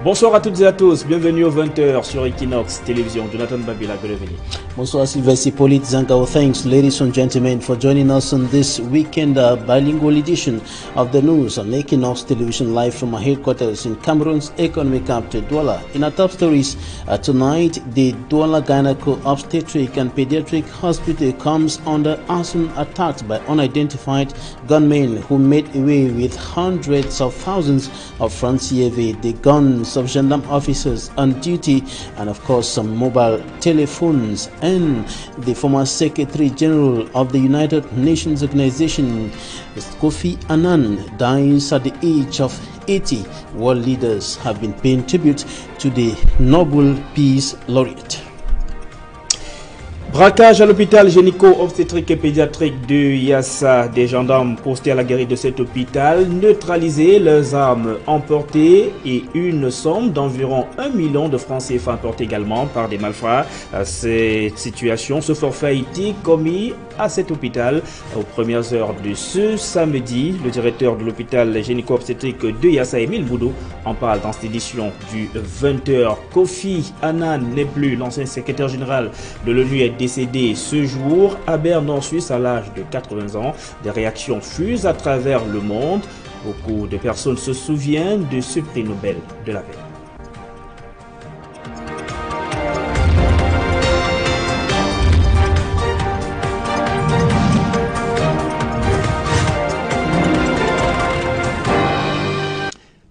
Bonsoir à toutes et à tous, bienvenue aux 20h sur Equinox Télévision. Jonathan Babila, bienvenue. Bonsoir Sylvester Polit Zangao. Thanks ladies and gentlemen for joining us on this weekend bilingual edition of the news on Equinox Television live from our headquarters in Cameroon's economic capital Douala. In our top stories tonight, the Douala Gynaco Obstetric and Pediatric Hospital comes under arson attacks by unidentified gunmen who made away with hundreds of thousands of francs CFA, the guns of gendarme officers on duty, and of course some mobile telephones. And the former Secretary General of the United Nations Organization, Kofi Annan, dies at the age of 80. World leaders have been paying tribute to the Nobel Peace Laureate. Braquage à l'hôpital gynéco-obstétrique et pédiatrique de Yassa. Des gendarmes postés à la guérite de cet hôpital neutralisés, leurs armes emportées et une somme d'environ 1 million de francs CFA emportés également par des malfrats. Cette situation, ce forfait a été commis à cet hôpital aux premières heures de ce samedi. Le directeur de l'hôpital gynéco-obstétrique de Yassa, Émile Boudou, en parle dans cette édition du 20h. Kofi Annan n'est plus l'ancien secrétaire général de l'ONU, est décédé ce jour à Berne en Suisse à l'âge de 80 ans. Des réactions fusent à travers le monde. Beaucoup de personnes se souviennent de ce prix Nobel de la paix.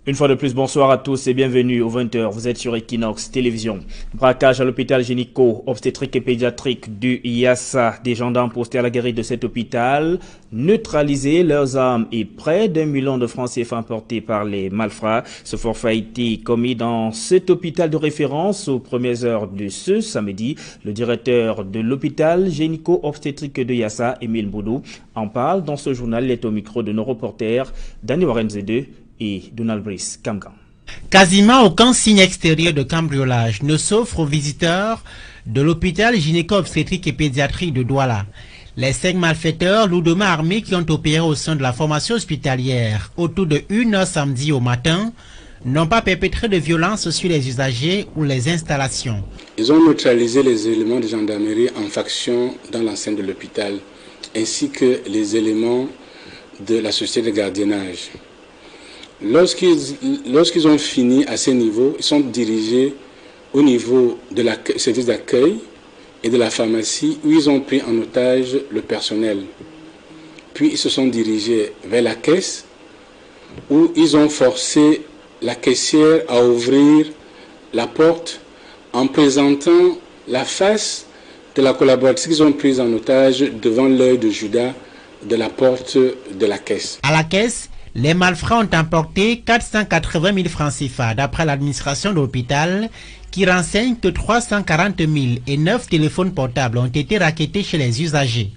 Une fois de plus, bonsoir à tous et bienvenue aux 20h. Vous êtes sur Equinox Télévision. Braquage à l'hôpital gynéco-obstétrique et pédiatrique du Yassa. Des gendarmes postés à la guérite de cet hôpital, neutralisés, leurs armes et près d'1 million de francs CFA emportés par les malfrats. Ce forfait a été commis dans cet hôpital de référence aux premières heures de ce samedi. Le directeur de l'hôpital gynéco-obstétrique de Yassa, Émile Boudou, en parle dans ce journal. Il est au micro de nos reporters Daniel Warenzede et Donald Brice Kamgan. Quasiment aucun signe extérieur de cambriolage ne s'offre aux visiteurs de l'hôpital gynéco-obstétrique et pédiatrique de Douala. Les 5 malfaiteurs lourdement armés qui ont opéré au sein de la formation hospitalière autour de 1h samedi au matin n'ont pas perpétré de violence sur les usagers ou les installations. Ils ont neutralisé les éléments de gendarmerie en faction dans l'enceinte de l'hôpital, ainsi que les éléments de la société de gardiennage. Lorsqu'ils ont fini à ce niveau, ils sont dirigés au niveau de la service d'accueil et de la pharmacie où ils ont pris en otage le personnel. Puis ils se sont dirigés vers la caisse où ils ont forcé la caissière à ouvrir la porte en présentant la face de la collaboratrice qu'ils ont prise en otage devant l'œil de Judas de la porte de la caisse. À la caisse, les malfrats ont emporté 480 000 francs CFA d'après l'administration de l'hôpital qui renseigne que 340 000 et 9 téléphones portables ont été rackettés chez les usagers.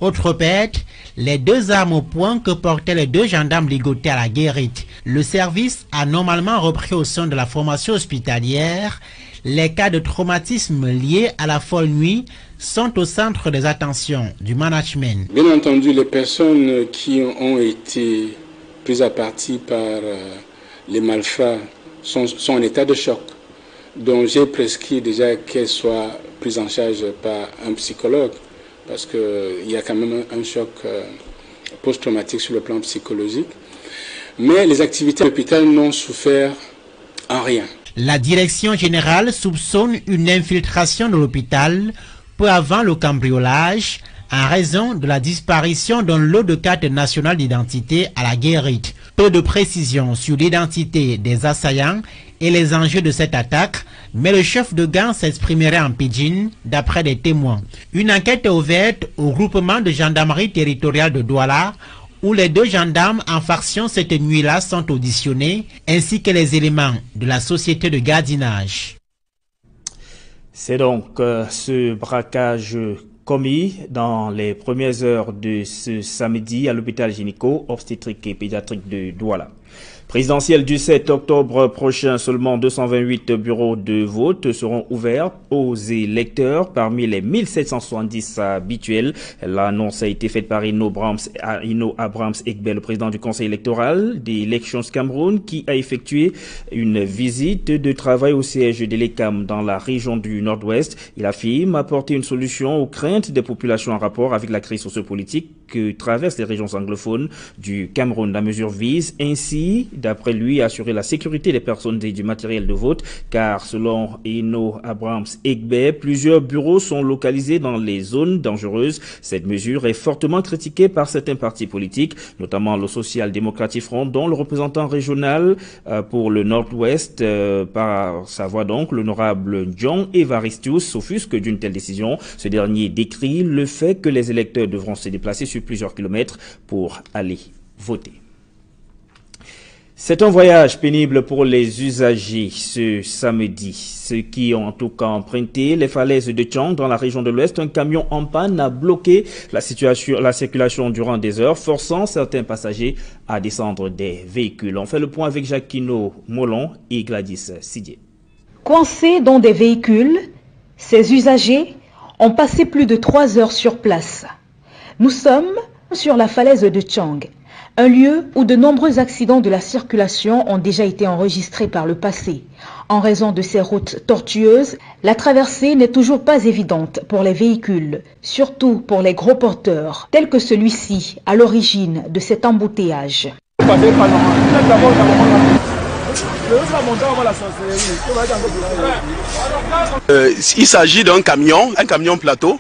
Autre perte, les 2 armes au poing que portaient les 2 gendarmes ligotés à la guérite. Le service a normalement repris au sein de la formation hospitalière. Les cas de traumatisme liés à la folle nuit sont au centre des attentions du management. Bien entendu, les personnes qui ont été prises à partie par les malfrats sont en état de choc. Donc j'ai prescrit déjà qu'elles soient prises en charge par un psychologue parce qu'il y a quand même un choc post-traumatique sur le plan psychologique. Mais les activités de l'hôpital n'ont souffert en rien. La direction générale soupçonne une infiltration de l'hôpital peu avant le cambriolage en raison de la disparition d'un lot de cartes nationales d'identité à la guérite. Peu de précision sur l'identité des assaillants et les enjeux de cette attaque, mais le chef de gang s'exprimerait en pidgin d'après des témoins. Une enquête est ouverte au groupement de gendarmerie territoriale de Douala où les 2 gendarmes en faction cette nuit-là sont auditionnés, ainsi que les éléments de la société de gardiennage. C'est donc ce braquage commis dans les premières heures de ce samedi à l'hôpital gynéco-obstétrique et pédiatrique de Douala. Présidentielle du 7 octobre prochain, seulement 228 bureaux de vote seront ouverts aux électeurs parmi les 1770 habituels. L'annonce a été faite par Ino Abrams Egbe, le président du conseil électoral des Elections Cameroun, qui a effectué une visite de travail au siège de l'ECAM dans la région du Nord-Ouest. Il affirme apporter une solution aux craintes des populations en rapport avec la crise sociopolitique que traversent les régions anglophones du Cameroun. La mesure vise ainsi, d'après lui, assurer la sécurité des personnes et du matériel de vote, car selon Ino Abrams Egbe, plusieurs bureaux sont localisés dans les zones dangereuses. Cette mesure est fortement critiquée par certains partis politiques, notamment le Social Democratic Front, dont le représentant régional pour le Nord-Ouest, par sa voix donc, l'honorable John Evaristius, s'offusque d'une telle décision. Ce dernier décrit le fait que les électeurs devront se déplacer sur plusieurs kilomètres pour aller voter. C'est un voyage pénible pour les usagers ce samedi. Ceux qui ont en tout cas emprunté les falaises de Tchang dans la région de l'Ouest, un camion en panne a bloqué la circulation durant des heures, forçant certains passagers à descendre des véhicules. On fait le point avec Jacquino Molon et Gladys Sidier. Coincés dans des véhicules, ces usagers ont passé plus de 3 heures sur place. Nous sommes sur la falaise de Tchang, un lieu où de nombreux accidents de la circulation ont déjà été enregistrés par le passé. En raison de ces routes tortueuses, la traversée n'est toujours pas évidente pour les véhicules, surtout pour les gros porteurs, tels que celui-ci, à l'origine de cet embouteillage. Il s'agit d'un camion plateau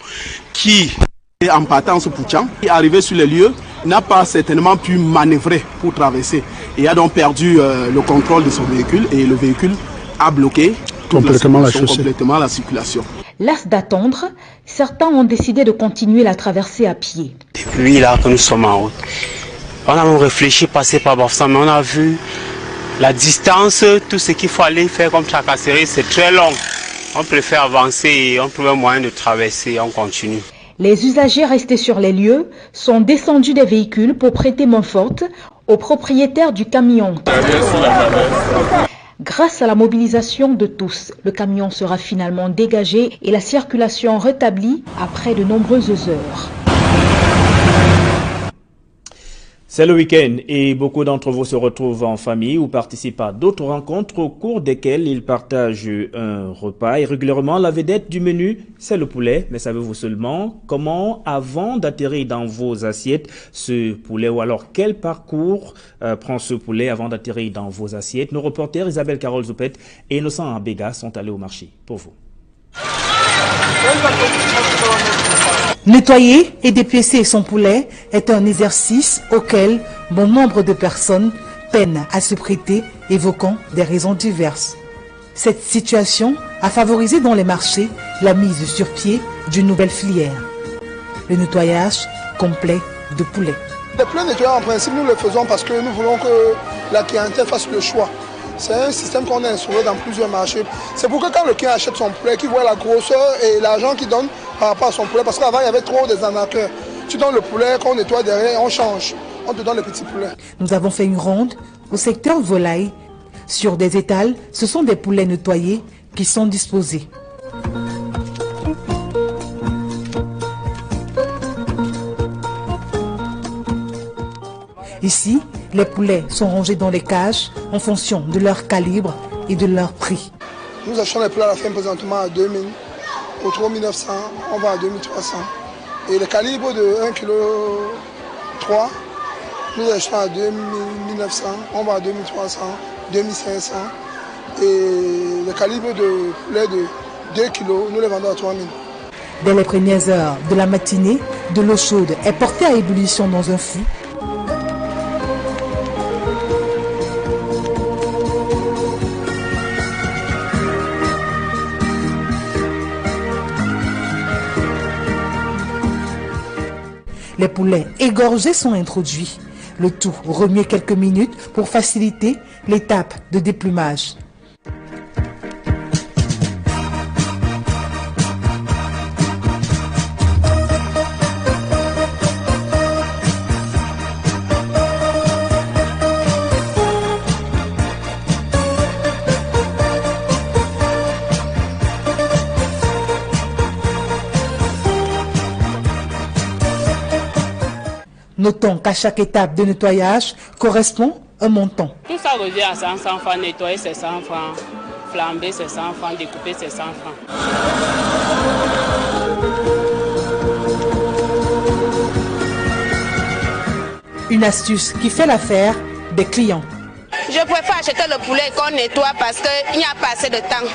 qui est en partance pour Tchang, qui est arrivé sur les lieux, n'a pas certainement pu manœuvrer pour traverser et a donc perdu le contrôle de son véhicule et le véhicule a bloqué complètement la circulation. Las d'attendre, certains ont décidé de continuer la traversée à pied. Depuis là que nous sommes en route, on a même réfléchi, passer par Bafsa, mais on a vu la distance, tout ce qu'il faut aller faire comme Chakasséry, c'est très long. On préfère avancer et on trouve un moyen de traverser, on continue. Les usagers restés sur les lieux sont descendus des véhicules pour prêter main-forte aux propriétaires du camion. Grâce à la mobilisation de tous, le camion sera finalement dégagé et la circulation rétablie après de nombreuses heures. C'est le week-end et beaucoup d'entre vous se retrouvent en famille ou participent à d'autres rencontres au cours desquelles ils partagent un repas. Et régulièrement, la vedette du menu, c'est le poulet. Mais savez-vous seulement comment, avant d'atterrir dans vos assiettes, ce poulet, ou alors quel parcours prend ce poulet avant d'atterrir dans vos assiettes? Nos reporters Isabelle Carole Zoupet et Innocent Abega sont allés au marché pour vous. Nettoyer et dépiécer son poulet est un exercice auquel bon nombre de personnes peinent à se prêter, évoquant des raisons diverses. Cette situation a favorisé dans les marchés la mise sur pied d'une nouvelle filière, le nettoyage complet de poulet. Les poulets nettoyés, en principe, nous le faisons parce que nous voulons que la clientèle fasse le choix. C'est un système qu'on a instauré dans plusieurs marchés. C'est pour que quand le client achète son poulet, qu'il voit la grosseur et l'argent qu'il donne par rapport à son poulet, parce qu'avant il y avait trop des arnaqueurs. Tu donnes le poulet, qu'on nettoie derrière, on change. On te donne le petit poulet. Nous avons fait une ronde au secteur volaille. Sur des étals, ce sont des poulets nettoyés qui sont disposés. Ici, les poulets sont rangés dans les cages en fonction de leur calibre et de leur prix. Nous achetons les poulets à la fin présentement à 2000, au 3900, on va à 2300. Et le calibre de 1,3 kg, nous achetons à 2900, on va à 2300, 2500. Et le calibre de poulet de 2 kg, nous les vendons à 3000. Dès les premières heures de la matinée, de l'eau chaude est portée à ébullition dans un fût. Les poulets égorgés sont introduits. Le tout remué quelques minutes pour faciliter l'étape de déplumage. Notons qu'à chaque étape de nettoyage correspond un montant. Tout ça revient à 500 francs, nettoyer c'est 100 francs, flamber c'est 100 francs, découper c'est 100 francs. Une astuce qui fait l'affaire des clients. Je préfère acheter le poulet qu'on nettoie parce qu'il n'y a pas assez de temps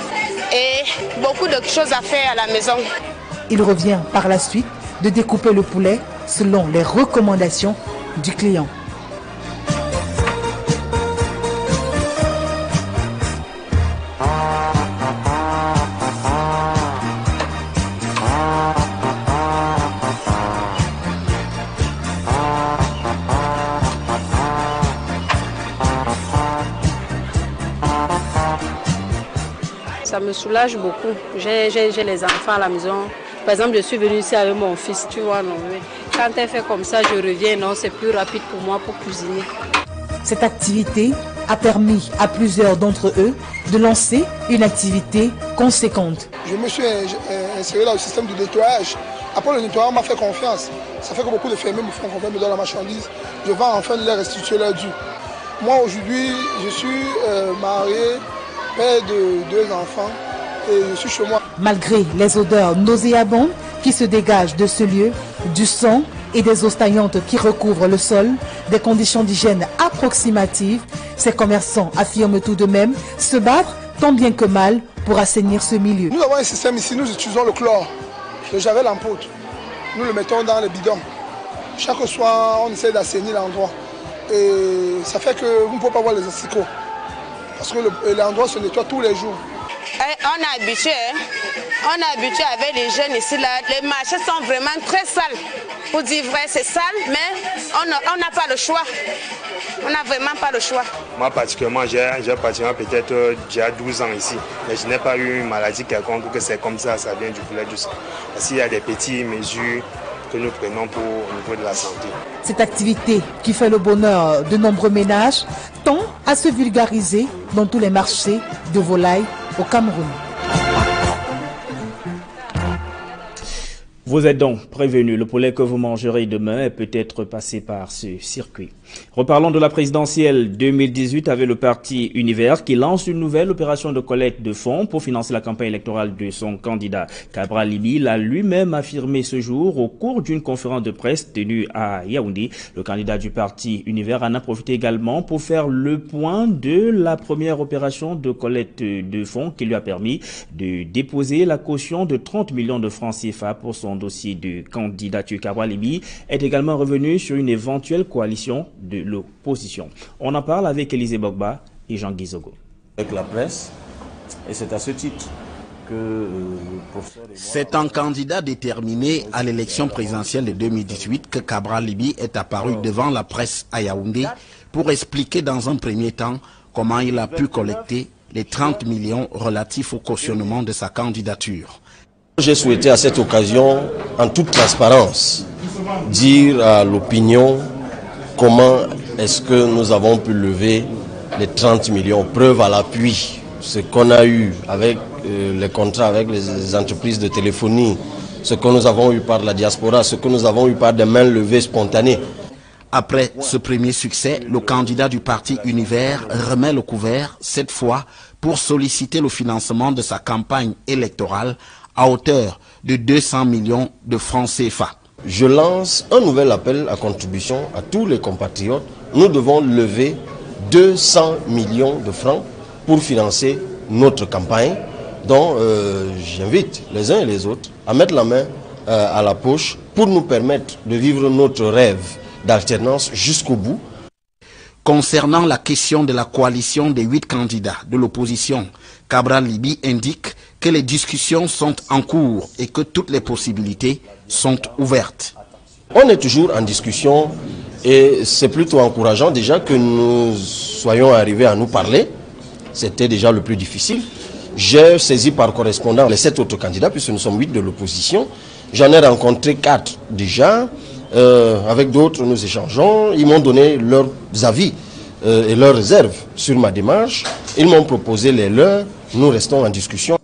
et beaucoup de choses à faire à la maison. Il revient par la suite de découper le poulet selon les recommandations du client. Ça me soulage beaucoup. J'ai les enfants à la maison. Par exemple, je suis venue ici avec mon fils, tu vois. Non, quand elle fait comme ça, je reviens. Non, c'est plus rapide pour moi pour cuisiner. Cette activité a permis à plusieurs d'entre eux de lancer une activité conséquente. Je me suis inséré dans le système de nettoyage. Après le nettoyage, on m'a fait confiance. Ça fait que beaucoup de fermiers me font confiance, me donnent la marchandise. Je vais enfin leur restituer leur dû. Moi, aujourd'hui, je suis marié, père de 2 enfants et je suis chez moi. Malgré les odeurs nauséabondes qui se dégagent de ce lieu, du sang et des eaux stagnantes qui recouvrent le sol, des conditions d'hygiène approximatives, ces commerçants affirment tout de même se battre tant bien que mal pour assainir ce milieu. Nous avons un système ici, nous utilisons le chlore, le javel en poudre. Nous le mettons dans les bidons. Chaque soir, on essaie d'assainir l'endroit. Et ça fait que vous ne pouvez pas voir les asticots. Parce que l'endroit se nettoie tous les jours. On est habitué, hein? On est habitué avec les jeunes ici là. Les marchés sont vraiment très sales. Pour dire vrai, c'est sale, mais on n'a pas le choix. On n'a vraiment pas le choix. Moi particulièrement, j'ai pratiquement peut-être déjà 12 ans ici. Mais je n'ai pas eu une maladie quelconque que c'est comme ça vient du poulet du sang. Parce qu'il y a des petites mesures que nous prenons au niveau de la santé. Cette activité qui fait le bonheur de nombreux ménages tend à se vulgariser dans tous les marchés de volailles au Cameroun. Vous êtes donc prévenus, le poulet que vous mangerez demain est peut-être passé par ce circuit. Reparlons de la présidentielle 2018 avec le parti Univers qui lance une nouvelle opération de collecte de fonds pour financer la campagne électorale de son candidat. Cabral Libi l'a lui-même affirmé ce jour au cours d'une conférence de presse tenue à Yaoundé. Le candidat du parti Univers en a profité également pour faire le point de la première opération de collecte de fonds qui lui a permis de déposer la caution de 30 millions de francs CFA pour son dossier de candidature. Cabral Libi est également revenu sur une éventuelle coalition de l'opposition. On en parle avec Élisée Bogba et Jean Guizogo. Avec la presse, et c'est à ce titre que le professeur... C'est un candidat déterminé à l'élection présidentielle de 2018 que Cabral Libi est apparu devant la presse à Yaoundé pour expliquer dans un premier temps comment il a pu collecter les 30 millions relatifs au cautionnement de sa candidature. J'ai souhaité à cette occasion, en toute transparence, dire à l'opinion comment est-ce que nous avons pu lever les 30 millions, preuve à l'appui, ce qu'on a eu avec les contrats avec les entreprises de téléphonie, ce que nous avons eu par la diaspora, ce que nous avons eu par des mains levées spontanées. Après ce premier succès, le candidat du parti Univers remet le couvert, cette fois pour solliciter le financement de sa campagne électorale à hauteur de 200 millions de francs CFA. Je lance un nouvel appel à contribution à tous les compatriotes. Nous devons lever 200 millions de francs pour financer notre campagne. Donc j'invite les uns et les autres à mettre la main à la poche pour nous permettre de vivre notre rêve d'alternance jusqu'au bout. Concernant la question de la coalition des 8 candidats de l'opposition, Cabral Libi indique que les discussions sont en cours et que toutes les possibilités sont ouvertes. On est toujours en discussion et c'est plutôt encourageant déjà que nous soyons arrivés à nous parler. C'était déjà le plus difficile. J'ai saisi par correspondance les 7 autres candidats puisque nous sommes 8 de l'opposition. J'en ai rencontré 4 déjà. Avec d'autres, nous échangeons. Ils m'ont donné leurs avis et leurs réserves sur ma démarche. Ils m'ont proposé les leurs. Nous restons en discussion.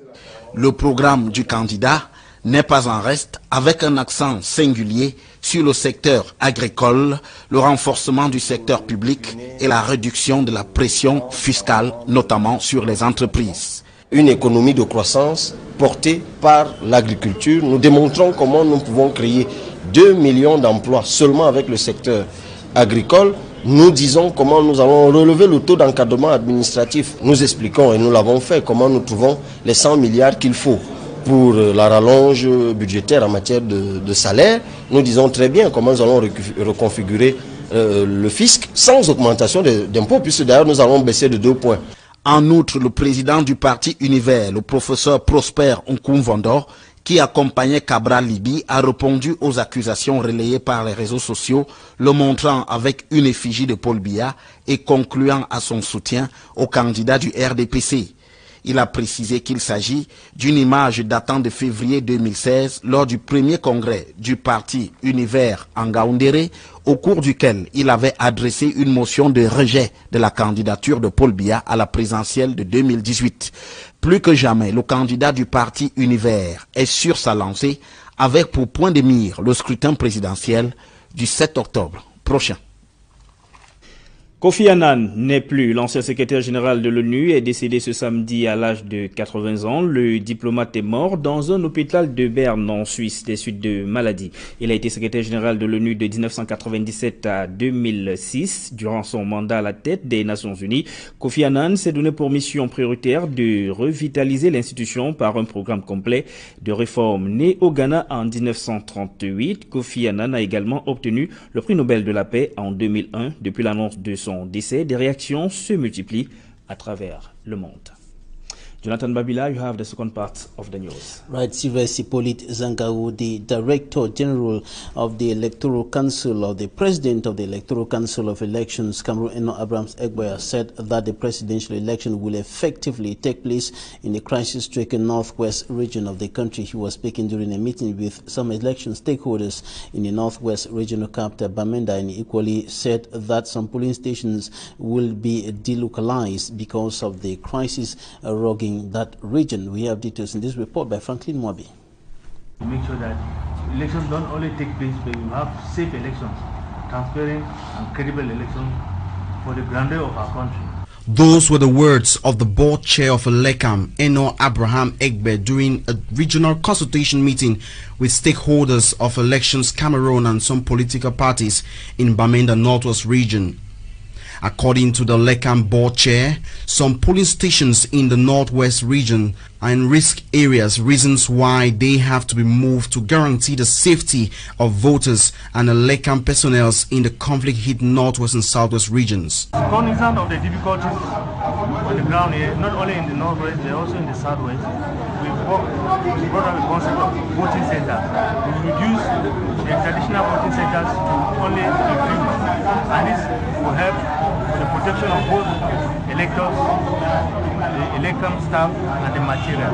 Le programme du candidat n'est pas en reste, avec un accent singulier sur le secteur agricole, le renforcement du secteur public et la réduction de la pression fiscale, notamment sur les entreprises. Une économie de croissance portée par l'agriculture. Nous démontrons comment nous pouvons créer 2 millions d'emplois seulement avec le secteur agricole. Nous disons comment nous allons relever le taux d'encadrement administratif. Nous expliquons, et nous l'avons fait, comment nous trouvons les 100 milliards qu'il faut pour la rallonge budgétaire en matière de salaire. Nous disons très bien comment nous allons reconfigurer le fisc sans augmentation d'impôts, puisque d'ailleurs nous allons baisser de 2 points. En outre, le président du parti Univers, le professeur Prosper Nkoumvando, qui accompagnait Cabral Liby, a répondu aux accusations relayées par les réseaux sociaux, le montrant avec une effigie de Paul Biya et concluant à son soutien au candidat du RDPC. Il a précisé qu'il s'agit d'une image datant de février 2016 lors du premier congrès du parti Univers en Ngaoundéré, au cours duquel il avait adressé une motion de rejet de la candidature de Paul Biya à la présidentielle de 2018. Plus que jamais, le candidat du parti Univers est sur sa lancée avec pour point de mire le scrutin présidentiel du 7 octobre prochain. Kofi Annan n'est plus. L'ancien secrétaire général de l'ONU est décédé ce samedi à l'âge de 80 ans. Le diplomate est mort dans un hôpital de Berne en Suisse des suites de maladie. Il a été secrétaire général de l'ONU de 1997 à 2006. Durant son mandat à la tête des Nations Unies, Kofi Annan s'est donné pour mission prioritaire de revitaliser l'institution par un programme complet de réforme. Né au Ghana en 1938, Kofi Annan a également obtenu le prix Nobel de la paix en 2001. Depuis l'annonce de son décès, des réactions se multiplient à travers le monde. Jonathan Babila, you have the second part of the news. Right, Sylvester Hippolyte Zangaou, the Director General of the Electoral Council, or the President of the Electoral Council of Elections, Cameroon Eno Abrahams Egbe, said that the presidential election will effectively take place in the crisis-stricken northwest region of the country. He was speaking during a meeting with some election stakeholders in the northwest regional capital, Bamenda, and equally said that some polling stations will be delocalized because of the crisis rogging that region. We have details in this report by Franklin Mwabi. To make sure that elections don't only take place, but we have safe elections, transparent and credible elections for the grandeur of our country. Those were the words of the board chair of ELECAM, Eno Abraham Egbe, during a regional consultation meeting with stakeholders of Elections Cameroon and some political parties in Bamenda Northwest region. According to the ELECAM board chair, some polling stations in the northwest region are in risk areas, reasons why they have to be moved to guarantee the safety of voters and ELECAM personnel in the conflict-hit northwest and southwest regions. Cognizant of the difficulties on the ground here, not only in the northwest, but also in the southwest, we brought up a concept of voting centers. We reduce the traditional voting centers to only 3, and this will help the protection of both electors, the ELECAM staff, and the material.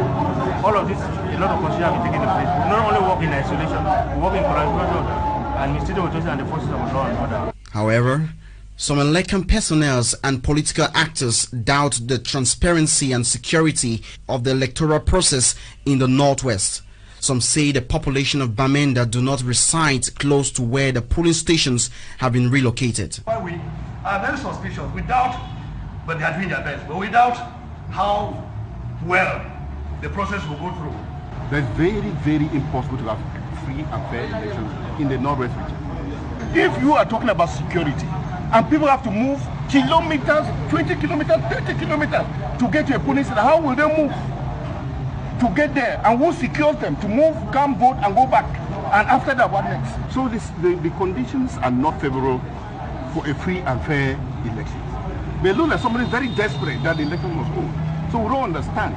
All of this, a lot of consideration have been taken place. We not only work in isolation, we work in collaboration with administrative authorities and the forces of law and order. However, some ELECAM personnel and political actors doubt the transparency and security of the electoral process in the northwest. Some say the population of Bamenda do not reside close to where the polling stations have been relocated. We are very suspicious. We doubt, but they are doing their best. But we doubt how well the process will go through. It's very, very impossible to have free and fair elections in the northwest region. If you are talking about security, and people have to move kilometers, 20 kilometers, 30 kilometers to get to a polling center, how will they move to get there? And who secures them to move, come vote, and go back? And after that, what next? So the conditions are not favorable for a free and fair election. They look like somebody very desperate that the election must go. So we don't understand.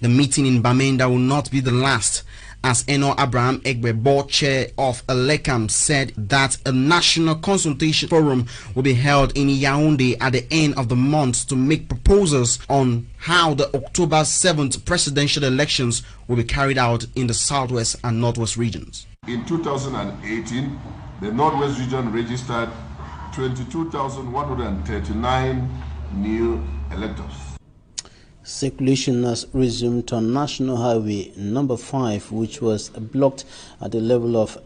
The meeting in Bamenda will not be the last, as Eno Abraham Egbe, board chair of ELECAM, said that a national consultation forum will be held in Yaoundé at the end of the month to make proposals on how the October 7th presidential elections will be carried out in the southwest and northwest regions. In 2018, the northwest region registered 22,139 new electors. Circulation has resumed on National Highway number 5, which was blocked at the level of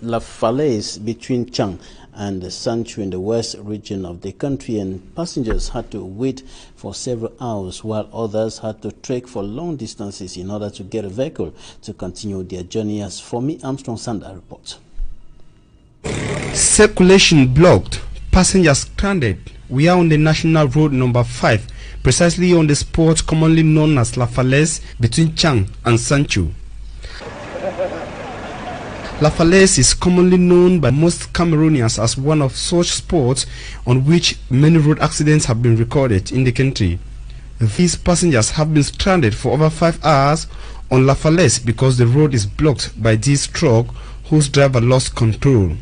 La Falaise between Chang and Sanchu in the west region of the country, and passengers had to wait for several hours while others had to trek for long distances in order to get a vehicle to continue their journey, as Fomi Armstrong Sanda reports. Circulation blocked, passengers stranded. We are on the National Road number 5, precisely on the spot commonly known as La Falaise between Chang and Sanchu. La Falaise is commonly known by most Cameroonians as one of such spots on which many road accidents have been recorded in the country. These passengers have been stranded for over 5 hours on La Falaise because the road is blocked by this truck whose driver lost control.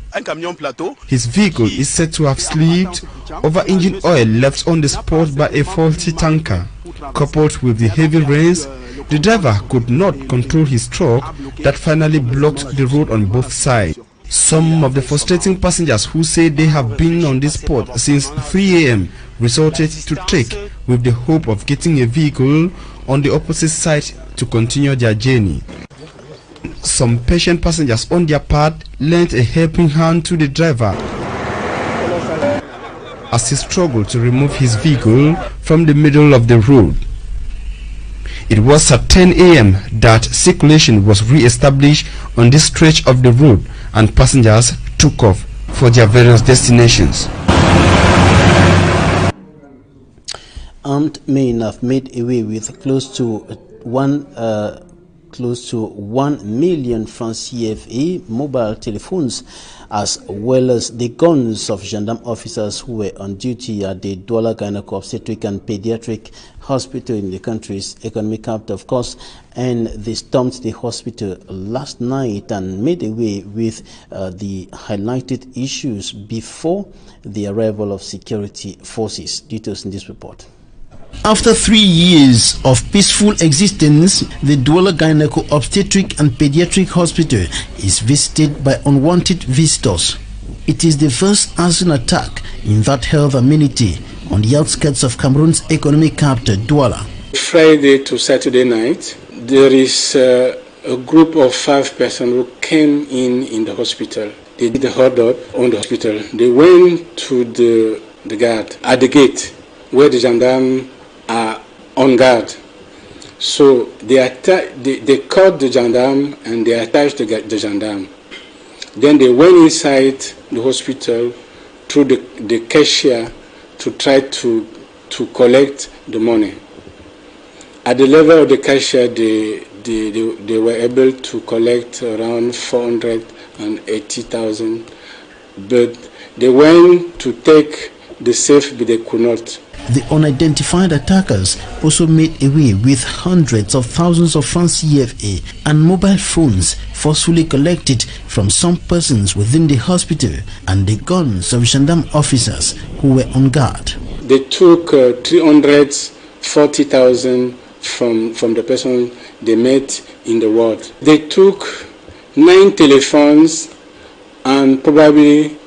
His vehicle is said to have slipped over engine oil left on the spot by a faulty tanker. Coupled with the heavy rains, the driver could not control his truck that finally blocked the road on both sides. Some of the frustrating passengers who say they have been on this spot since 3 a.m. resorted to trek with the hope of getting a vehicle on the opposite side to continue their journey. Some patient passengers on their part lent a helping hand to the driver as he struggled to remove his vehicle from the middle of the road. It was at 10 a.m. that circulation was re-established on this stretch of the road and passengers took off for their various destinations. Armed men have made away with close to 1 million francs CFA mobile telephones, as well as the guns of gendarme officers who were on duty at the Douala Gynaeco-Obstetric and Pediatric Hospital in the country's economic capital, of course, and they stormed the hospital last night and made away with the highlighted issues before the arrival of security forces. Details in this report. After 3 years of peaceful existence, the Douala Gynaeco-Obstetric and Pediatric Hospital is visited by unwanted visitors. It is the first arson attack in that health amenity on the outskirts of Cameroon's economic capital, Douala. Friday to Saturday night, there is a group of 5 persons who came in the hospital. They did a hold up on the hospital. They went to the guard at the gate where the gendarmes are on guard. So they caught the gendarme and they attached the gendarme. Then they went inside the hospital through the cashier to try to collect the money. At the level of the cashier, they were able to collect around 480,000, but they went to take the safe, but they could not. The unidentified attackers also made away with hundreds of thousands of francs CFA and mobile phones forcefully collected from some persons within the hospital and the guns of gendarme officers who were on guard. They took 340,000 from the person they met in the ward. They took 9 telephones and probably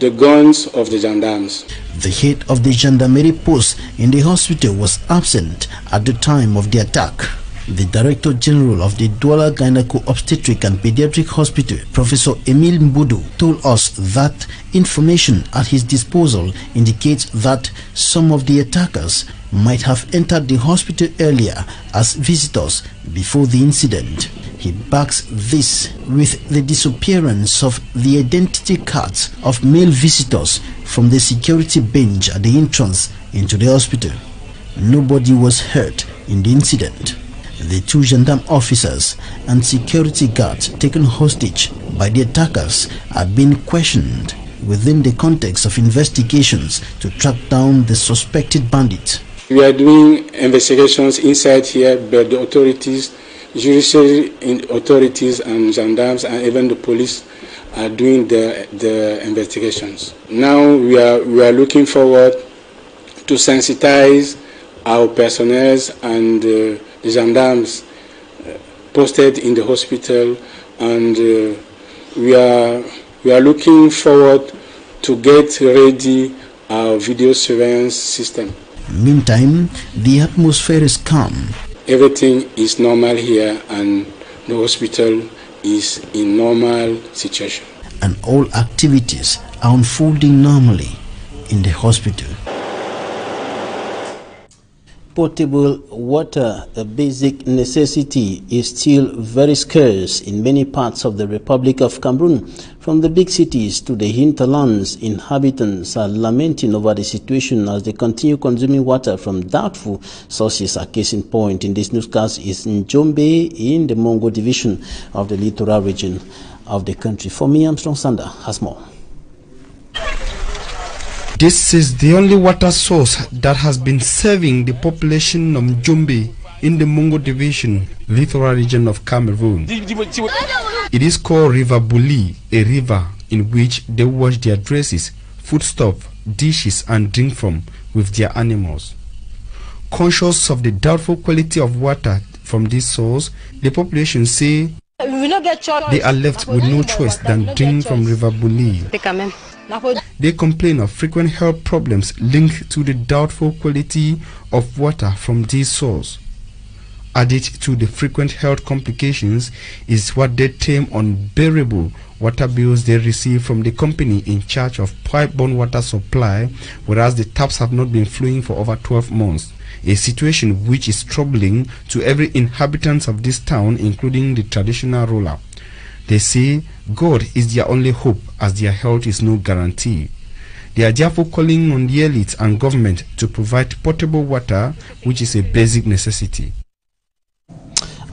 the guns of the gendarmes. The head of the gendarmerie post in the hospital was absent at the time of the attack. The Director General of the Douala Gynaeco-Obstetric and Pediatric Hospital, Professor Emile Mbudu, told us that information at his disposal indicates that some of the attackers might have entered the hospital earlier as visitors before the incident. He backs this with the disappearance of the identity cards of male visitors from the security bench at the entrance into the hospital. Nobody was hurt in the incident. The 2 gendarme officers and security guards taken hostage by the attackers are being questioned within the context of investigations to track down the suspected bandits. We are doing investigations inside here, but the authorities, judiciary authorities and gendarmes and even the police are doing the investigations. Now we are looking forward to sensitize our personnel and the gendarmes posted in the hospital, and we are looking forward to get ready our video surveillance system. Meantime, the atmosphere is calm. Everything is normal here and the hospital is in normal situation. And all activities are unfolding normally in the hospital. Potable water, a basic necessity, is still very scarce in many parts of the Republic of Cameroon. From the big cities to the hinterlands, inhabitants are lamenting over the situation as they continue consuming water from doubtful sources. A case in point in this newscast is in Njombe, in the Mongo division of the littoral region of the country. For me, Armstrong Sander has more. This is the only water source that has been serving the population of Njombe in the Mongo division, littoral region of Cameroon. It is called River Buli, a river in which they wash their dresses, foodstuff, dishes and drink from with their animals. Conscious of the doubtful quality of water from this source, the population say they are left with no choice than drink from River Buli. They complain of frequent health problems linked to the doubtful quality of water from this source. Added to the frequent health complications is what they term unbearable water bills they receive from the company in charge of pipe-borne water supply, whereas the taps have not been flowing for over 12 months. A situation which is troubling to every inhabitant of this town, including the traditional ruler. They say God is their only hope as their health is no guarantee. They are therefore calling on the elite and government to provide potable water, which is a basic necessity.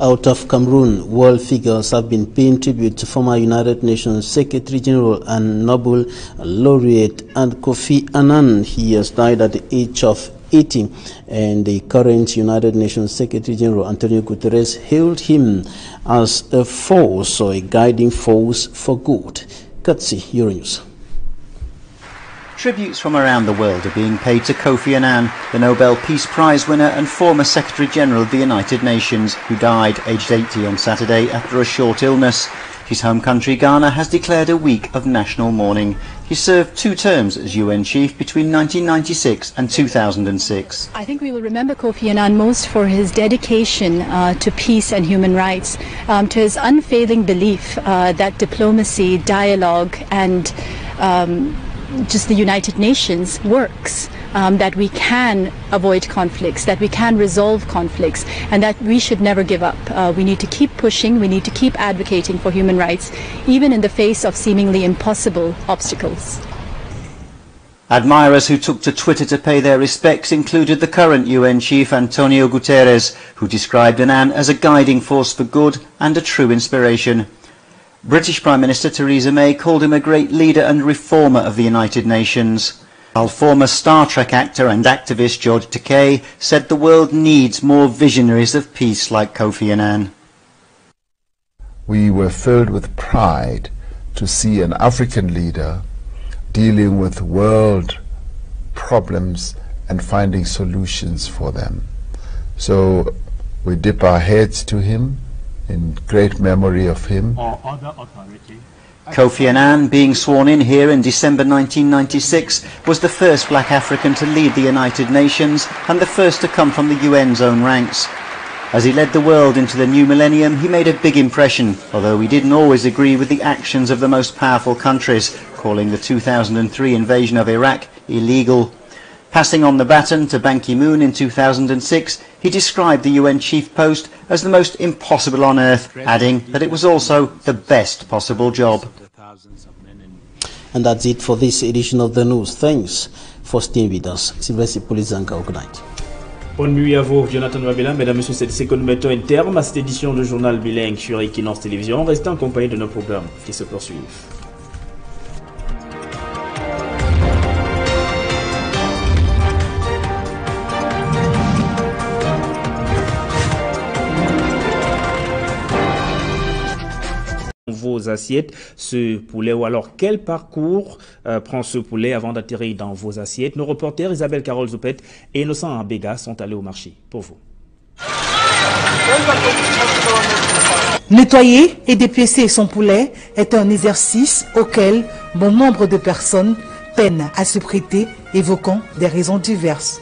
Out of Cameroon, world figures have been paying tribute to former United Nations Secretary General and Nobel laureate and Kofi Annan. He has died at the age of 80, and the current United Nations Secretary General Antonio Guterres hailed him as a force or a guiding force for good. Katsi, Euronews. Tributes from around the world are being paid to Kofi Annan, the Nobel Peace Prize winner and former Secretary General of the United Nations, who died aged 80 on Saturday after a short illness. His home country, Ghana, has declared a week of national mourning. He served 2 terms as UN chief between 1996 and 2006. I think we will remember Kofi Annan most for his dedication to peace and human rights, to his unfailing belief that diplomacy, dialogue and just the United Nations works, that we can avoid conflicts, that we can resolve conflicts, and that we should never give up. We need to keep pushing, we need to keep advocating for human rights, even in the face of seemingly impossible obstacles. Admirers who took to Twitter to pay their respects included the current UN chief Antonio Guterres, who described Annan as a guiding force for good and a true inspiration. British Prime Minister Theresa May called him a great leader and reformer of the United Nations, while former Star Trek actor and activist George Takei said the world needs more visionaries of peace like Kofi Annan. We were filled with pride to see an African leader dealing with world problems and finding solutions for them. So we dip our heads to him in great memory of him. Kofi Annan, being sworn in here in December 1996, was the first black African to lead the United Nations and the first to come from the UN's own ranks. As he led the world into the new millennium, he made a big impression, although he didn't always agree with the actions of the most powerful countries, calling the 2003 invasion of Iraq illegal. Passing on the baton to Ban Ki-moon in 2006, he described the UN chief post as the most impossible on earth, adding that it was also the best possible job. And that's it for this edition of the news. Thanks for staying with us. Sylvester Polizanka, good night. Bonne nuit à vous, Jonathan Wabila. Mesdames et messieurs, c'est que nous mettons un terme à cette édition de journal bilingue sur Equinox Télévision. Restez en compagnie de nos programmes qui se poursuivent. Vos assiettes, ce poulet, ou alors quel parcours prend ce poulet avant d'atterrir dans vos assiettes? Nos reporters Isabelle Carole Zoupet et Innocent Abega sont allés au marché pour vous. Nettoyer et dépiécer son poulet est un exercice auquel bon nombre de personnes peinent à se prêter, évoquant des raisons diverses.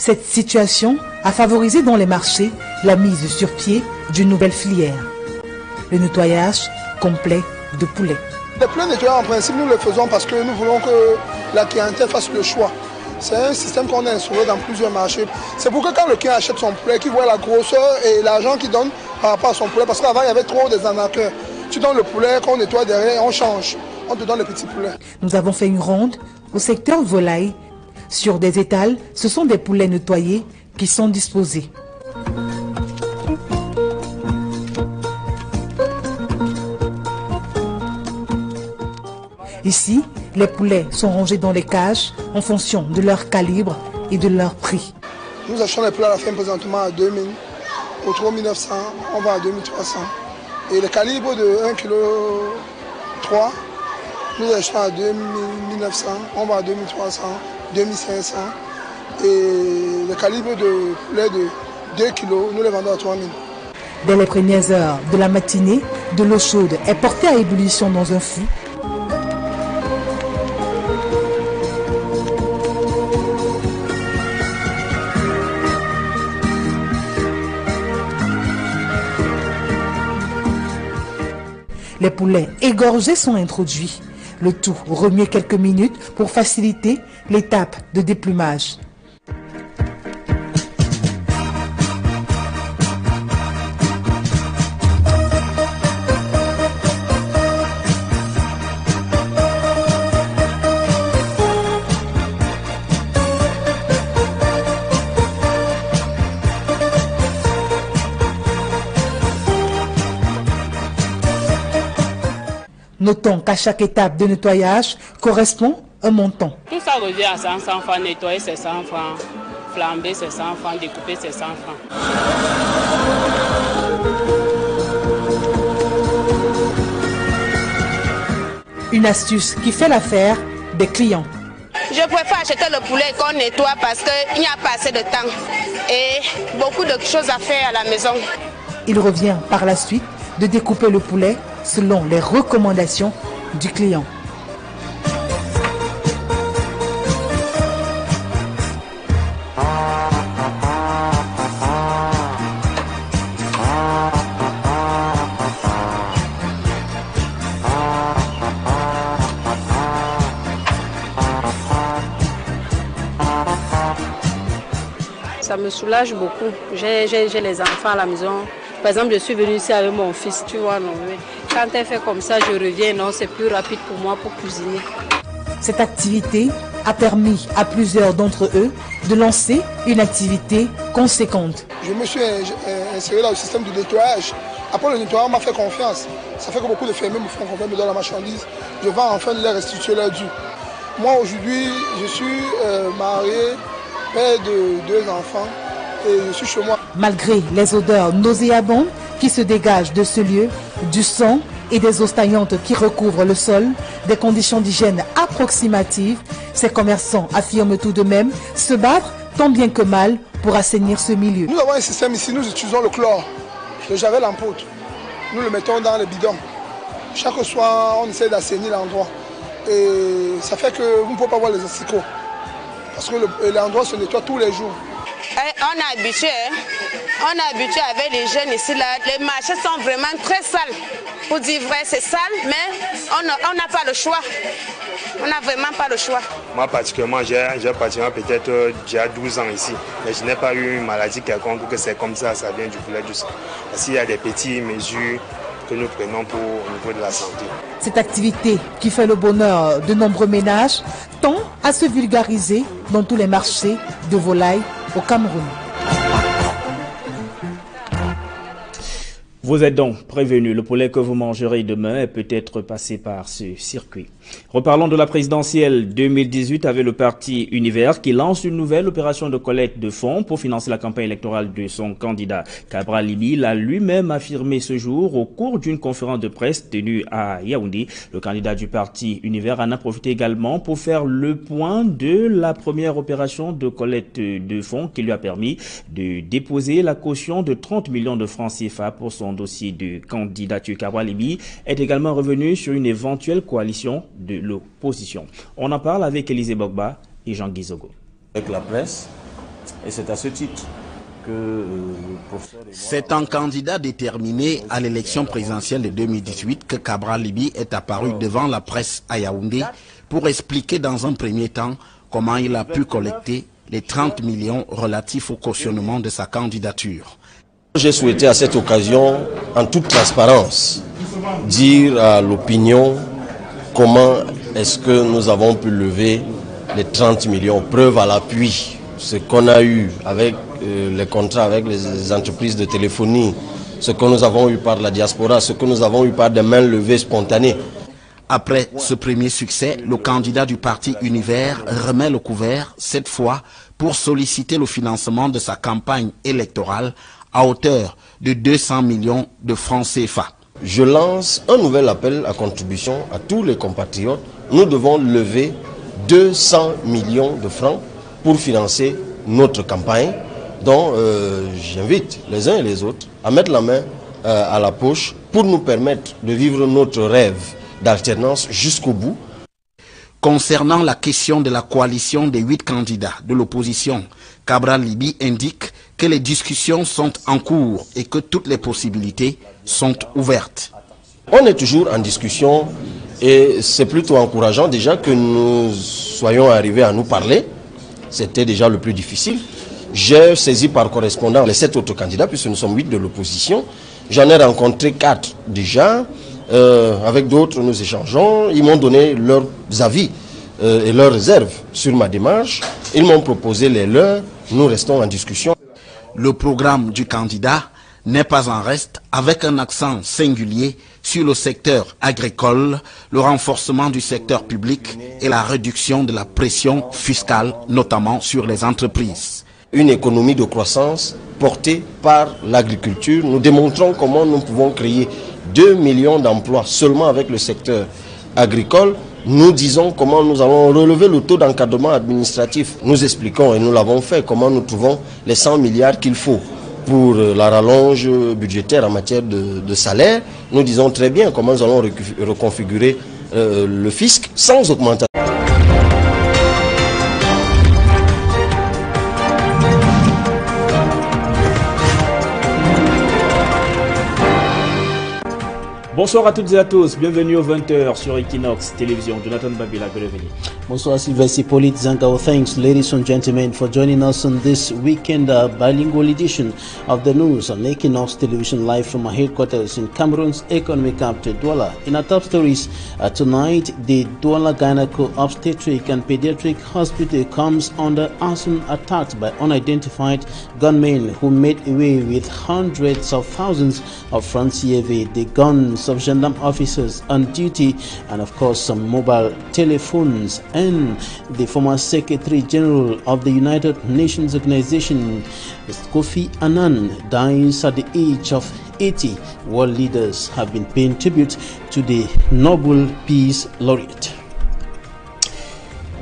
Cette situation a favorisé dans les marchés la mise sur pied d'une nouvelle filière, le nettoyage complet de poulet. Les poulets nettoyés, en principe, nous le faisons parce que nous voulons que la clientèle fasse le choix. C'est un système qu'on a instauré dans plusieurs marchés. C'est pour que quand le client achète son poulet, qu'il voit la grosseur et l'argent qu'il donne par rapport à son poulet, parce qu'avant il y avait trop des arnaqueurs. Tu donnes le poulet, qu'on nettoie derrière, on change. On te donne les petits poulets. Nous avons fait une ronde au secteur volaille. Sur des étals, ce sont des poulets nettoyés qui sont disposés. Ici, les poulets sont rangés dans les cages en fonction de leur calibre et de leur prix. Nous achetons les poulets à la fin présentement à 2000, au 3900, on va à 2300. Et le calibre de 1,3 kg, nous achetons à 2900, on va à 2300, 2500. Et le calibre de poulet de 2 kg, nous les vendons à 3000. Dès les premières heures de la matinée, de l'eau chaude est portée à ébullition dans un fût. Les poulets égorgés sont introduits. Le tout remué quelques minutes pour faciliter l'étape de déplumage. Notons qu'à chaque étape de nettoyage correspond un montant. Tout ça revient à 500 francs, nettoyer c'est 100 francs, flamber c'est 100 francs, découper c'est 100 francs. Une astuce qui fait l'affaire des clients. Je préfère acheter le poulet qu'on nettoie parce qu'il n'y a pas assez de temps et beaucoup de choses à faire à la maison. Il revient par la suite de découper le poulet selon les recommandations du client. Ça me soulage beaucoup. J'ai les enfants à la maison. Par exemple, je suis venue ici avec mon fils, tu vois. Non, mais quand elle fait comme ça, je reviens, non, c'est plus rapide pour moi pour cuisiner. Cette activité a permis à plusieurs d'entre eux de lancer une activité conséquente. Je me suis inséré dans le système de nettoyage. Après le nettoyage, on m'a fait confiance. Ça fait que beaucoup de fermiers me font confiance, me donnent la marchandise. Je vais enfin leur restituer leur dû. Moi, aujourd'hui, je suis marié, père de 2 enfants. Et je suis chez moi. Malgré les odeurs nauséabondes qui se dégagent de ce lieu, du sang et des eaux stagnantes qui recouvrent le sol, des conditions d'hygiène approximatives, ces commerçants affirment tout de même se battre tant bien que mal pour assainir ce milieu. Nous avons un système ici, nous utilisons le chlore, le javel en poudre. Nous le mettons dans les bidons. Chaque soir, on essaie d'assainir l'endroit. Et ça fait que vous ne pouvez pas voir les asticots. Parce que l'endroit se nettoie tous les jours. On est habitué, avec les jeunes ici, là. Les marchés sont vraiment très sales. Pour dire vrai, c'est sale, mais on n'a pas le choix. On n'a vraiment pas le choix. Moi, particulièrement, j'ai pratiquement peut-être déjà 12 ans ici. Mais je n'ai pas eu une maladie quelconque, que c'est comme ça vient du poulet du sang. Parce qu'il y a des petites mesures que nous prenons au niveau de la santé. Cette activité qui fait le bonheur de nombreux ménages tend à se vulgariser dans tous les marchés de volailles au Cameroun. Vous êtes donc prévenus, le poulet que vous mangerez demain est peut-être passé par ce circuit. Reparlons de la présidentielle 2018 avec le parti Univers qui lance une nouvelle opération de collecte de fonds pour financer la campagne électorale de son candidat. Cabral Libi l'a lui-même affirmé ce jour au cours d'une conférence de presse tenue à Yaoundé. Le candidat du parti Univers en a profité également pour faire le point de la première opération de collecte de fonds qui lui a permis de déposer la caution de 30 millions de francs CFA pour son dossier de candidature. Cabral Libi est également revenu sur une éventuelle coalition de l'opposition. On en parle avec Élisée Bogba et Jean Guizogo. Avec la presse, Et c'est à ce titre que le professeur... C'est un candidat déterminé à l'élection présidentielle de 2018 que Cabral Libby est apparu devant la presse à Yaoundé pour expliquer dans un premier temps comment il a pu collecter les 30 millions relatifs au cautionnement de sa candidature. J'ai souhaité à cette occasion, en toute transparence, dire à l'opinion comment est-ce que nous avons pu lever les 30 millions, preuve à l'appui, ce qu'on a eu avec les contrats avec les entreprises de téléphonie, ce que nous avons eu par la diaspora, ce que nous avons eu par des mains levées spontanées. Après ce premier succès, le candidat du parti Univers remet le couvert, cette fois pour solliciter le financement de sa campagne électorale à hauteur de 200 millions de francs CFA. Je lance un nouvel appel à contribution à tous les compatriotes. Nous devons lever 200 millions de francs pour financer notre campagne, dont j'invite les uns et les autres à mettre la main à la poche pour nous permettre de vivre notre rêve d'alternance jusqu'au bout. Concernant la question de la coalition des 8 candidats de l'opposition, Cabral Libby indique que les discussions sont en cours et que toutes les possibilités sont ouvertes. On est toujours en discussion et c'est plutôt encourageant déjà que nous soyons arrivés à nous parler. C'était déjà le plus difficile. J'ai saisi par correspondance les 7 autres candidats puisque nous sommes 8 de l'opposition. J'en ai rencontré 4 déjà. Avec d'autres, nous échangeons. Ils m'ont donné leurs avis et leurs réserves sur ma démarche. Ils m'ont proposé les leurs. Nous restons en discussion. Le programme du candidat n'est pas en reste, avec un accent singulier sur le secteur agricole, le renforcement du secteur public et la réduction de la pression fiscale, notamment sur les entreprises. Une économie de croissance portée par l'agriculture. Nous démontrons comment nous pouvons créer 2 millions d'emplois seulement avec le secteur agricole. Nous disons comment nous allons relever le taux d'encadrement administratif. Nous expliquons, et nous l'avons fait, comment nous trouvons les 100 milliards qu'il faut pour la rallonge budgétaire en matière de salaire. Nous disons très bien comment nous allons reconfigurer le fisc sans augmentation. Bonsoir à toutes et à tous, bienvenue aux 20h sur Equinox Télévision. Jonathan Babila, bienvenue. Bonsoir Sylvester Polit Zangao. Thanks ladies and gentlemen for joining us on this weekend bilingual edition of the news on Equinox Television live from our headquarters in Cameroon's economic capital Douala. In our top stories tonight, the Douala Gynaco Obstetric and Pediatric Hospital comes under arson attacks by unidentified gunmen who made away with hundreds of thousands of francs CFA, the guns of gendarme officers on duty, and of course some mobile telephones. And the former Secretary General of the United Nations Organization, Kofi Annan, dies at the age of 80. World leaders have been paying tribute to the Nobel Peace Laureate.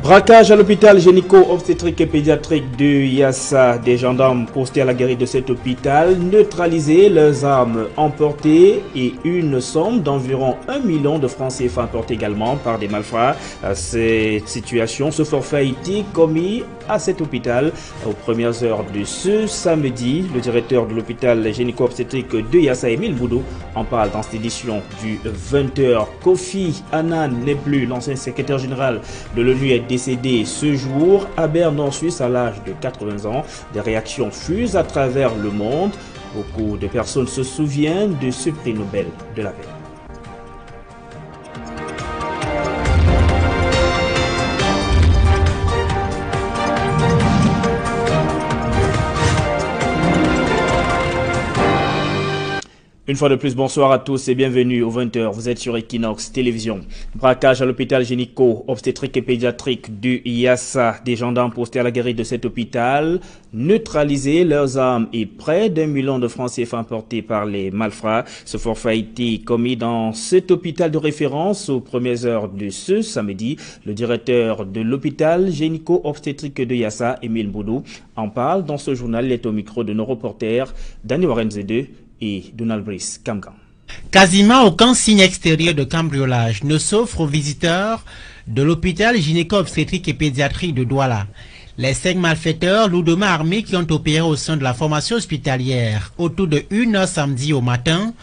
Braquage à l'hôpital gynéco-obstétrique et pédiatrique de Yassa. Des gendarmes postés à la guérite de cet hôpital neutralisés, leurs armes emportées et une somme d'environ 1 million de francs CFA emportés également par des malfrats. Cette situation, ce forfait a été commis à cet hôpital aux premières heures de ce samedi. Le directeur de l'hôpital gynéco-obstétrique de Yassa, Émile Boudou, en parle dans cette édition du 20h. Kofi Annan n'est plus l'ancien secrétaire général de l'ONU, est décédé ce jour à Berne en Suisse à l'âge de 80 ans. Des réactions fusent à travers le monde. Beaucoup de personnes se souviennent de ce prix Nobel de la paix. Une fois de plus, bonsoir à tous et bienvenue aux 20h. Vous êtes sur Equinox Télévision. Braquage à l'hôpital gynéco-obstétrique et pédiatrique du Yassa. Des gendarmes postés à la guérite de cet hôpital neutralisés, leurs armes et près d'1 million de francs CFA emportés par les malfrats. Ce forfait a été commis dans cet hôpital de référence aux premières heures de ce samedi. Le directeur de l'hôpital gynéco-obstétrique de Yassa, Émile Boudou, en parle dans ce journal. Il est au micro de nos reporters Daniel Warenzede et Donald Brice Kamgan. Quasiment aucun signe extérieur de cambriolage ne s'offre aux visiteurs de l'hôpital gynéco-obstétrique et pédiatrique de Douala. Les 5 malfaiteurs lourdement armés qui ont opéré au sein de la formation hospitalière autour de 1h samedi au matin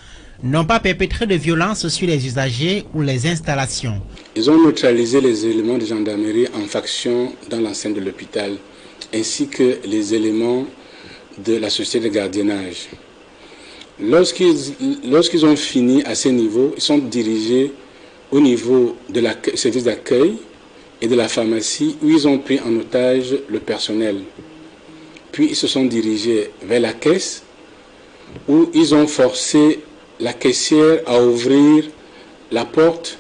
n'ont pas perpétré de violence sur les usagers ou les installations. Ils ont neutralisé les éléments de gendarmerie en faction dans l'enceinte de l'hôpital, ainsi que les éléments de la société de gardiennage. Lorsqu'ils ont fini à ce niveau, ils sont dirigés au niveau du service d'accueil et de la pharmacie où ils ont pris en otage le personnel. Puis ils se sont dirigés vers la caisse où ils ont forcé la caissière à ouvrir la porte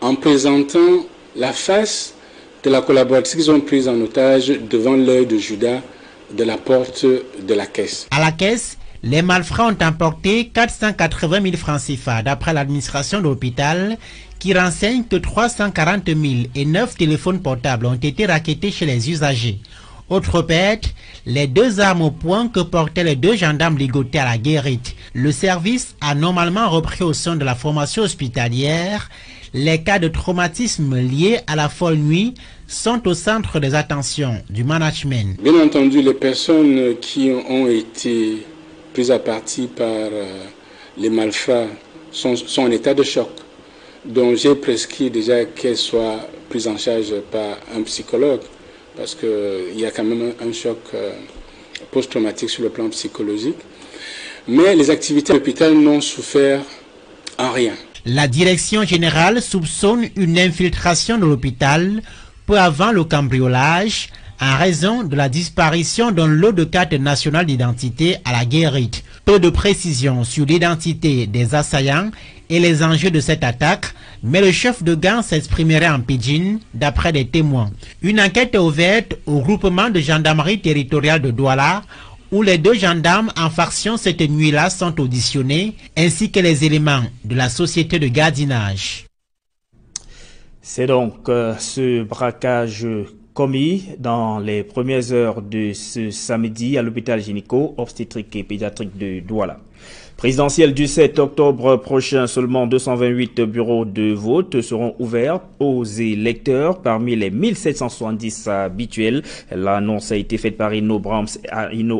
en présentant la face de la collaboratrice qu'ils ont prise en otage devant l'œil de Judas de la porte de la caisse. À la caisse, les malfrats ont emporté 480 000 francs CFA d'après l'administration de l'hôpital qui renseigne que 340 000 et 9 téléphones portables ont été rackettés chez les usagers. Autre perte, les 2 armes au poing que portaient les 2 gendarmes ligotés à la guérite. Le service a normalement repris au sein de la formation hospitalière. Les cas de traumatisme liés à la folle nuit sont au centre des attentions du management. Bien entendu, les personnes qui ont été prises à partie par les malfrats sont en état de choc. Donc j'ai prescrit déjà qu'elles soient prises en charge par un psychologue, parce qu'il y a quand même un choc post-traumatique sur le plan psychologique. Mais les activités de l'hôpital n'ont souffert en rien. La direction générale soupçonne une infiltration de l'hôpital peu avant le cambriolage en raison de la disparition d'un lot de cartes nationales d'identité à la guérite. Peu de précision sur l'identité des assaillants et les enjeux de cette attaque, mais le chef de gang s'exprimerait en pidgin d'après des témoins. Une enquête est ouverte au groupement de gendarmerie territoriale de Douala où les 2 gendarmes en faction cette nuit-là sont auditionnés, ainsi que les éléments de la société de gardiennage. C'est donc ce braquage commis dans les premières heures de ce samedi à l'hôpital gynéco-obstétrique et pédiatrique de Douala. Présidentielle du 7 octobre prochain, seulement 228 bureaux de vote seront ouverts aux électeurs parmi les 1770 habituels. L'annonce a été faite par Ino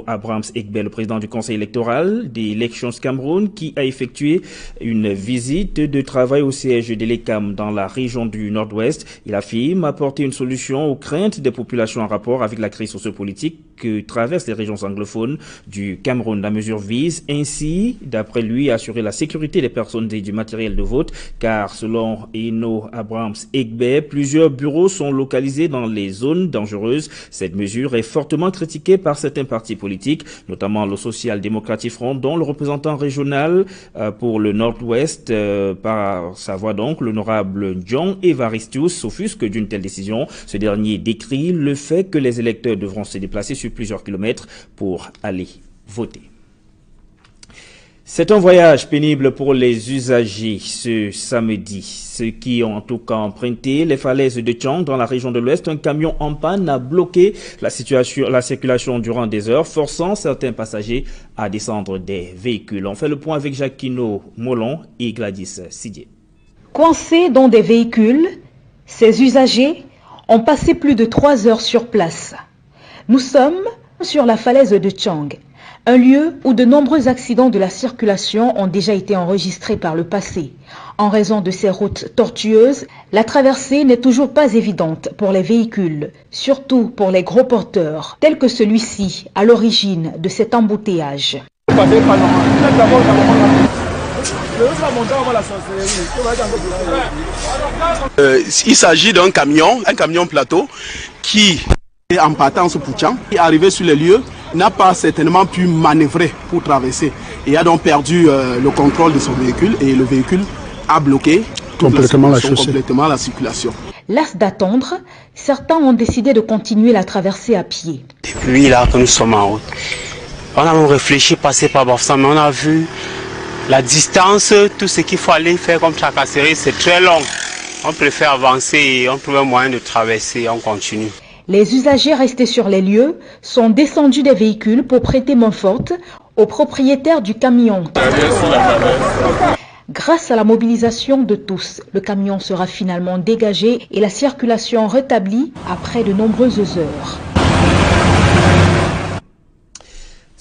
Abrahams Egbe, le président du conseil électoral des Elections Cameroun, qui a effectué une visite de travail au siège de l'ECAM dans la région du Nord-Ouest. Il affirme apporter une solution aux craintes des populations en rapport avec la crise sociopolitique que traversent les régions anglophones du Cameroun. La mesure vise ainsi, d'après lui, assurer la sécurité des personnes et du matériel de vote, car selon Ino Abrahams Egbe, plusieurs bureaux sont localisés dans les zones dangereuses. Cette mesure est fortement critiquée par certains partis politiques, notamment le Social-Démocratique Front, dont le représentant régional pour le Nord-Ouest, par sa voix donc, l'honorable John Evaristius, s'offusque d'une telle décision. Ce dernier décrit le fait que les électeurs devront se déplacer sur plusieurs kilomètres pour aller voter. C'est un voyage pénible pour les usagers ce samedi. Ceux qui ont en tout cas emprunté les falaises de Tchang dans la région de l'Ouest, un camion en panne a bloqué la circulation durant des heures, forçant certains passagers à descendre des véhicules. On fait le point avec Jacquino Molon et Gladys Sidier. Coincés dans des véhicules, ces usagers ont passé plus de 3 heures sur place. Nous sommes sur la falaise de Tchang, un lieu où de nombreux accidents de la circulation ont déjà été enregistrés par le passé. En raison de ces routes tortueuses, la traversée n'est toujours pas évidente pour les véhicules, surtout pour les gros porteurs, tels que celui-ci, à l'origine de cet embouteillage. Il s'agit d'un camion plateau qui est en partance pour Tchang, qui est arrivé sur les lieux, n'a pas certainement pu manœuvrer pour traverser et a donc perdu le contrôle de son véhicule et le véhicule a bloqué complètement la circulation. Las d'attendre, certains ont décidé de continuer la traversée à pied. Depuis là que nous sommes en route, on a même réfléchi, passer par Bafsa, mais on a vu la distance, tout ce qu'il faut aller faire comme Chakasséry, c'est très long. On préfère avancer et on trouve un moyen de traverser, on continue. Les usagers restés sur les lieux sont descendus des véhicules pour prêter main-forte au propriétaire du camion. Grâce à la mobilisation de tous, le camion sera finalement dégagé et la circulation rétablie après de nombreuses heures.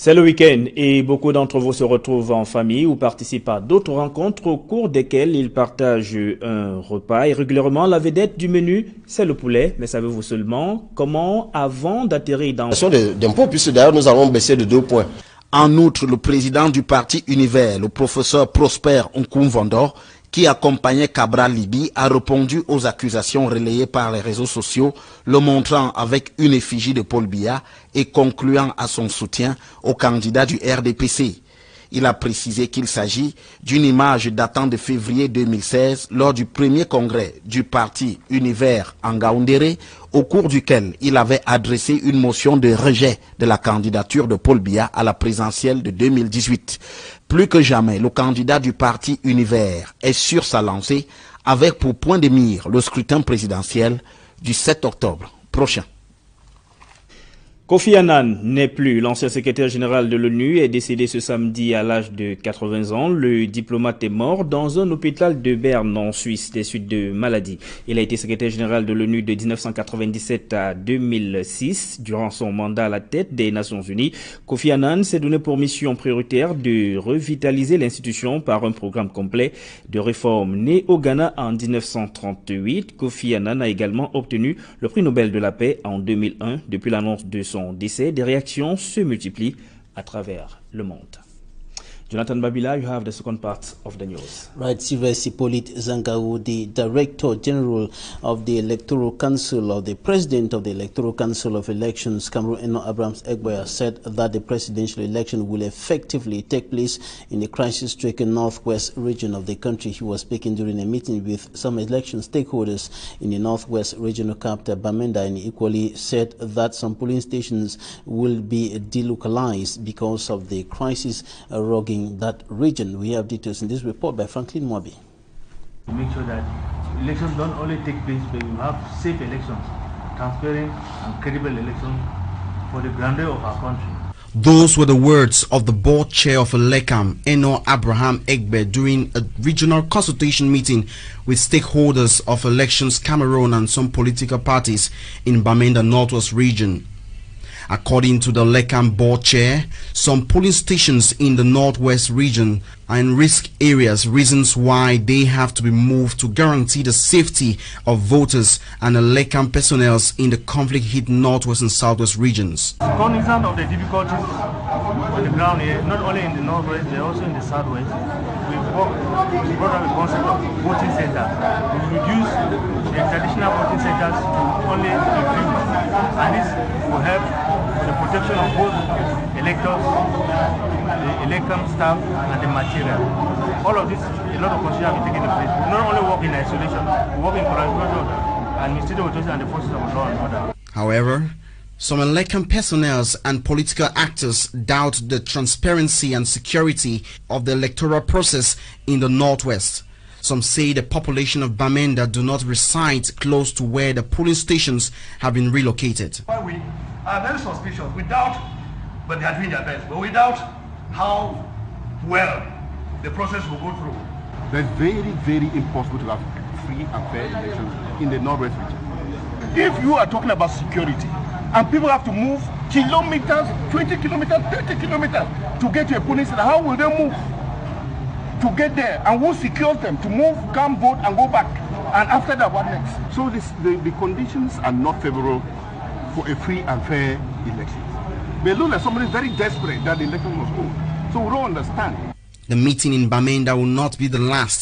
C'est le week-end et beaucoup d'entre vous se retrouvent en famille ou participent à d'autres rencontres au cours desquelles ils partagent un repas. Et régulièrement, la vedette du menu, c'est le poulet. Mais savez-vous seulement comment, avant d'atterrir dans... d'impôts, puisque d'ailleurs nous allons baisser de 2 points. En outre, le président du parti Univers, le professeur Prosper Nkoumvondor, qui accompagnait Cabral Liby, a répondu aux accusations relayées par les réseaux sociaux, le montrant avec une effigie de Paul Biya et concluant à son soutien au candidat du RDPC. Il a précisé qu'il s'agit d'une image datant de février 2016 lors du premier congrès du parti Univers en Ngaoundéré, au cours duquel il avait adressé une motion de rejet de la candidature de Paul Biya à la présidentielle de 2018. Plus que jamais, le candidat du parti Univers est sur sa lancée avec pour point de mire le scrutin présidentiel du 7 octobre prochain. Kofi Annan n'est plus. L'ancien secrétaire général de l'ONU est décédé ce samedi à l'âge de 80 ans. Le diplomate est mort dans un hôpital de Berne en Suisse des suites de maladie. Il a été secrétaire général de l'ONU de 1997 à 2006. Durant son mandat à la tête des Nations Unies, Kofi Annan s'est donné pour mission prioritaire de revitaliser l'institution par un programme complet de réforme. Né au Ghana en 1938, Kofi Annan a également obtenu le prix Nobel de la paix en 2001. Depuis l'annonce de son décès, des réactions se multiplient à travers le monde. Jonathan Babila, you have the second part of the news. Right, Sylvester Hippolyte Zangaou, the Director General of the Electoral Council, or the President of the Electoral Council of Elections, Cameroon Eno Abrahams Egboya, said that the presidential election will effectively take place in the crisis-stricken northwest region of the country. He was speaking during a meeting with some election stakeholders in the northwest regional capital, Bamenda, and equally said that some polling stations will be delocalized because of the crisis rogging that region. We have details in this report by Franklin Mwabi. To make sure that elections don't only take place, but we have safe elections, transparent and credible elections for the grandeur of our country. Those were the words of the board chair of ELECAM, Eno Abraham Egbe, during a regional consultation meeting with stakeholders of Elections Cameroon and some political parties in Bamenda Northwest region. According to the ELECAM board chair, some polling stations in the northwest region are in risk areas, reasons why they have to be moved to guarantee the safety of voters and ELECAM personnel in the conflict-hit northwest and southwest regions. Cognizant of the difficulties on the ground here, not only in the northwest, but also in the southwest, we brought up a concept of voting centers. We reduce the traditional voting centers to only a few, and this will help the protection of both electors, the ELECAM staff, and the material. All of this, a lot of consideration have been taken place. We not only work in isolation, we work in collaboration with administrative authorities and the forces of law and order. However, some ELECAM personnel and political actors doubt the transparency and security of the electoral process in the northwest. Some say the population of Bamenda do not reside close to where the polling stations have been relocated. We are very suspicious. We doubt, but they are doing their best, but we doubt how well the process will go through. It's very, very impossible to have free and fair elections in the northwest region. If you are talking about security, and people have to move kilometers, 20 kilometers, 30 kilometers to get to a polling center, how will they move to get there? And who secures them to move, come, vote, and go back? And after that, what next? So the conditions are not favorable for a free and fair election. They look like somebody very desperate that the election must go. So we don't understand. The meeting in Bamenda will not be the last.